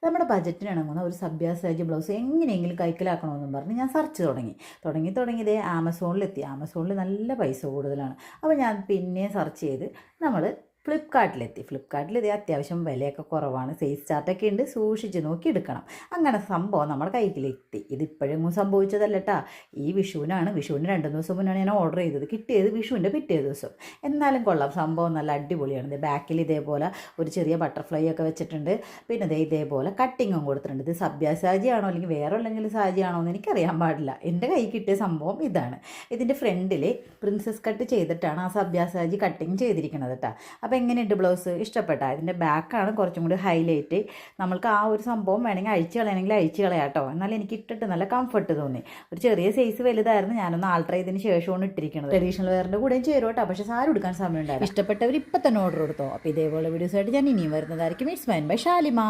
നമ്മുടെ ബജറ്റിന് ഇണങ്ങുന്ന ഒരു സബ്യാസാജി ബ്ലൗസ് എങ്ങനെയെങ്കിലും കൈക്കലാക്കണമെന്നും പറഞ്ഞ് ഞാൻ സെർച്ച് തുടങ്ങി ഇതേ ആമസോണിലെത്തി. ആമസോണിൽ നല്ല പൈസ കൂടുതലാണ്. അപ്പോൾ ഞാൻ പിന്നെയും സെർച്ച് ചെയ്ത് നമ്മൾ ഫ്ലിപ്കാർട്ടിൽ ഇതേ അത്യാവശ്യം വിലയൊക്കെ കുറവാണ്, സൈസ് ചാർട്ടൊക്കെ ഉണ്ട്, സൂക്ഷിച്ച് നോക്കി എടുക്കണം. അങ്ങനെ സംഭവം നമ്മുടെ കയ്യിലെത്തി. ഇതിപ്പോഴെങ്ങും സംഭവിച്ചതല്ല കേട്ടോ. ഈ വിഷുവിന് 2 ദിവസം മുന്നാണ് ഞാൻ ഓർഡർ ചെയ്തത്. കിട്ടിയത് വിഷുവിൻ്റെ പിറ്റേ ദിവസം. എന്നാലും കൊള്ളാം, സംഭവം നല്ല അടിപൊളിയാണ്. ഇത് ബാക്കിൽ ഇതേപോലെ ഒരു ചെറിയ ബട്ടർഫ്ലൈ ഒക്കെ വെച്ചിട്ടുണ്ട്. പിന്നെ ഇതേപോലെ കട്ടിങ്ങും കൊടുത്തിട്ടുണ്ട്. ഇത് സബ്യാസാജി ആണോ അല്ലെങ്കിൽ വേറെ എന്തെങ്കിലും സാജി ആണോ എന്ന് എനിക്കറിയാൻ പാടില്ല. എൻ്റെ കയ്യിൽ കിട്ടിയ സംഭവം ഇതാണ്. ഇതിൻ്റെ ഫ്രണ്ടിൽ പ്രിൻസസ് കട്ട് ചെയ്തിട്ടാണ് ആ സബ്യാസാജി കട്ടിങ് ചെയ്തിരിക്കുന്നത് കേട്ടോ. അപ്പോൾ എങ്ങനെയുണ്ട് ബ്ലൗസ്? ഇഷ്ടപ്പെട്ടാൽ? ഇതിൻ്റെ ബാക്കാണ് കുറച്ചും കൂടി ഹൈലൈറ്റ്. നമ്മൾക്ക് ആ ഒരു സംഭവം വേണമെങ്കിൽ അഴിച്ച് കളയണമെങ്കിൽ അഴിച്ച് കളയാം കേട്ടോ. എന്നാൽ എനിക്ക് ഇട്ടിട്ട് നല്ല കംഫർട്ട് തോന്നി. ഒരു ചെറിയ സൈസ് വലുതായിരുന്നു. ഞാനൊന്ന് ആൾട്ടർ ചെയ്തതിന് ശേഷമാണ് ഇട്ടിരിക്കുന്നത്. ട്രഡീഷണൽ വെയറിൻ്റെ കൂടെയും ചേരും കേട്ടോ. പക്ഷേ സാരി എടുക്കാൻ സമയം ഉണ്ടായിരുന്നു. ഇഷ്ടപ്പെട്ടവർ ഇപ്പം തന്നെ ഓർഡർ കൊടുത്തോ. അപ്പോൾ ഇതേപോലെ വീഡിയോസായിട്ട് ഞാൻ ഇനിയും വരുന്നതായിരിക്കും. It's mine by Shalimar.